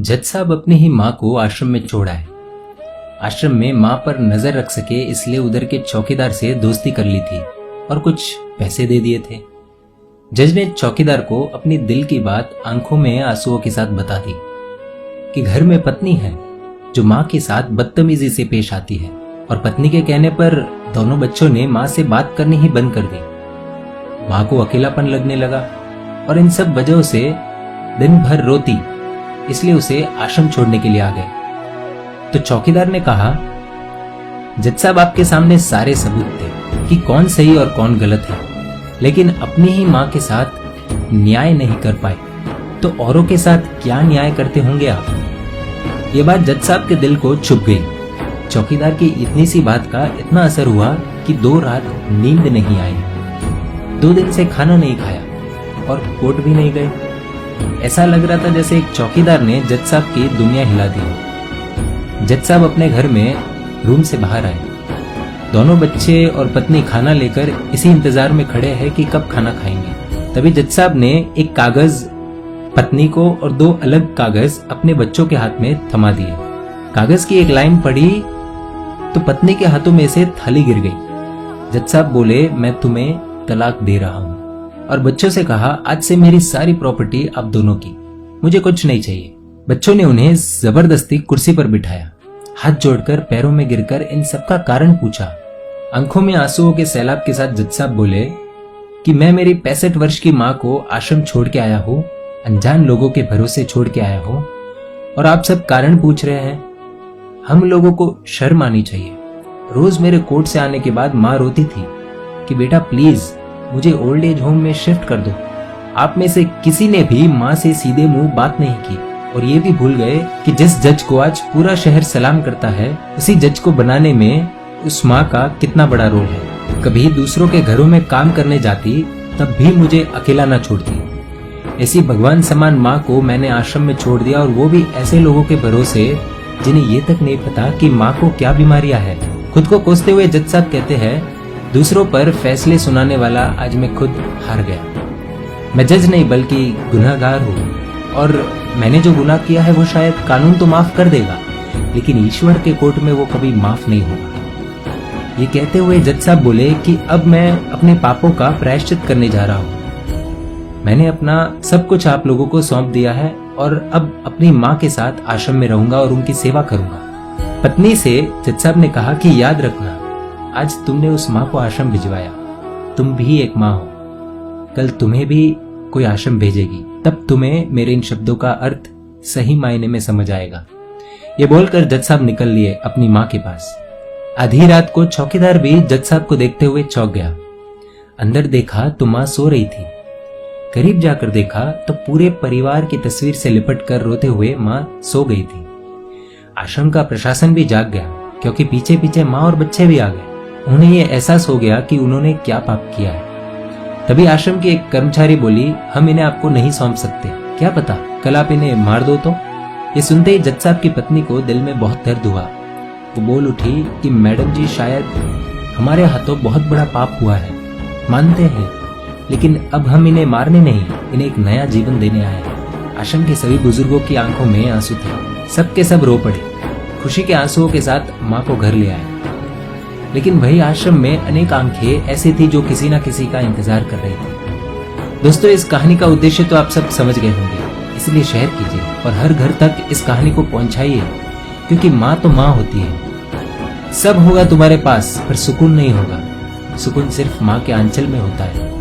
जज साहब अपनी ही माँ को आश्रम में छोड़ आए। आश्रम में माँ पर नजर रख सके इसलिए उधर के चौकीदार से दोस्ती कर ली थी और कुछ पैसे दे दिए थे। जज ने चौकीदार को अपनी दिल की बात आंखों में आंसुओं के साथ बता दी कि घर में पत्नी है जो माँ के साथ बदतमीजी से पेश आती है और पत्नी के कहने पर दोनों बच्चों ने माँ से बात करनी ही बंद कर दी। माँ को अकेलापन लगने लगा और इन सब वजहों से दिन भर रोती, इसलिए उसे आश्रम छोड़ने के लिए आ गए। तो चौकीदार ने कहा, जज साहब आपके सामने सारे सबूत थे कि कौन सही और कौन गलत है, लेकिन अपनी ही माँ के साथ न्याय नहीं कर पाए तो औरों के साथ क्या न्याय करते होंगे आप। ये बात जज साहब के दिल को छुप गई। चौकीदार की इतनी सी बात का इतना असर हुआ कि 2 रात नींद नहीं आई, 2 दिन से खाना नहीं खाया और कोर्ट भी नहीं गए। ऐसा लग रहा था जैसे एक चौकीदार ने जज साहब की दुनिया हिला दी। जज साहब अपने घर में रूम से बाहर आए। दोनों बच्चे और पत्नी खाना लेकर इसी इंतजार में खड़े हैं कि कब खाना खाएंगे। तभी जज साहब ने एक कागज पत्नी को और 2 अलग कागज अपने बच्चों के हाथ में थमा दिए। कागज की एक लाइन पढ़ी तो पत्नी के हाथों में से थाली गिर गई। जज साहब बोले, मैं तुम्हें तलाक दे रहा हूँ, और बच्चों से कहा, आज से मेरी सारी प्रॉपर्टी आप दोनों की, मुझे कुछ नहीं चाहिए। बच्चों ने उन्हें जबरदस्ती कुर्सी पर बिठाया, हाथ जोड़कर पैरों में गिरकर इन सबका कारण पूछा। आंखों में आंसुओं के सैलाब के साथ जज साहब बोले कि मैं मेरी 65 वर्ष की माँ को आश्रम छोड़ के आया हूँ, अनजान लोगों के भरोसे छोड़ के आया हूँ, और आप सब कारण पूछ रहे हैं। हम लोगों को शर्म आनी चाहिए। रोज मेरे कोर्ट से आने के बाद माँ रोती थी कि बेटा प्लीज मुझे ओल्ड एज होम में शिफ्ट कर दो। आप में से किसी ने भी माँ से सीधे मुंह बात नहीं की और ये भी भूल गए कि जिस जज को आज पूरा शहर सलाम करता है, उसी जज को बनाने में उस माँ का कितना बड़ा रोल है। कभी दूसरों के घरों में काम करने जाती तब भी मुझे अकेला ना छोड़ती। ऐसी भगवान समान माँ को मैंने आश्रम में छोड़ दिया, और वो भी ऐसे लोगों के भरोसे जिन्हें ये तक नहीं पता कि माँ को क्या बीमारियां है। खुद को कोसते हुए जज साहब कहते हैं, दूसरों पर फैसले सुनाने वाला आज मैं खुद हार गया। मैं जज नहीं बल्कि गुनाहगार हूँ, और मैंने जो गुनाह किया है वो शायद कानून तो माफ कर देगा, लेकिन ईश्वर के कोर्ट में वो कभी माफ नहीं होगा। ये कहते हुए जज साहब बोले कि अब मैं अपने पापों का प्रायश्चित करने जा रहा हूँ। मैंने अपना सब कुछ आप लोगों को सौंप दिया है और अब अपनी माँ के साथ आश्रम में रहूंगा और उनकी सेवा करूंगा। पत्नी से जज साहब ने कहा कि याद रखना, आज तुमने उस माँ को आश्रम भिजवाया, तुम भी एक माँ हो, कल तुम्हें भी कोई आश्रम भेजेगी, तब तुम्हें मेरे इन शब्दों का अर्थ सही मायने में समझ आएगा। ये बोलकर जज साहब निकल लिए अपनी माँ के पास। आधी रात को चौकीदार भी जज साहब को देखते हुए चौंक गया। अंदर देखा तो माँ सो रही थी। करीब जाकर देखा तो पूरे परिवार की तस्वीर से लिपट कर रोते हुए माँ सो गई थी। आश्रम का प्रशासन भी जाग गया, क्योंकि पीछे पीछे माँ और बच्चे भी आ गए। उन्हें यह एहसास हो गया कि उन्होंने क्या पाप किया है। तभी आश्रम की एक कर्मचारी बोली, हम इन्हें आपको नहीं सौंप सकते, क्या पता कल आप इन्हें मार दो तो। ये सुनते ही जज साहब की पत्नी को दिल में बहुत दर्द हुआ। वो बोल उठी कि मैडम जी, शायद हमारे हाथों बहुत बड़ा पाप हुआ है, मानते हैं, लेकिन अब हम इन्हें मारने नहीं, इन्हें एक नया जीवन देने आए हैं। आश्रम के सभी बुजुर्गों की आंखों में आंसू थे, सबके सब रो पड़े। खुशी के आंसुओं के साथ माँ को घर ले आए। लेकिन वही आश्रम में अनेक आंखें ऐसी थी जो किसी ना किसी का इंतजार कर रही थी। दोस्तों, इस कहानी का उद्देश्य तो आप सब समझ गए होंगे, इसलिए शेयर कीजिए और हर घर तक इस कहानी को पहुंचाइए, क्योंकि माँ तो माँ होती है। सब होगा तुम्हारे पास पर सुकून नहीं होगा। सुकून सिर्फ माँ के आंचल में होता है।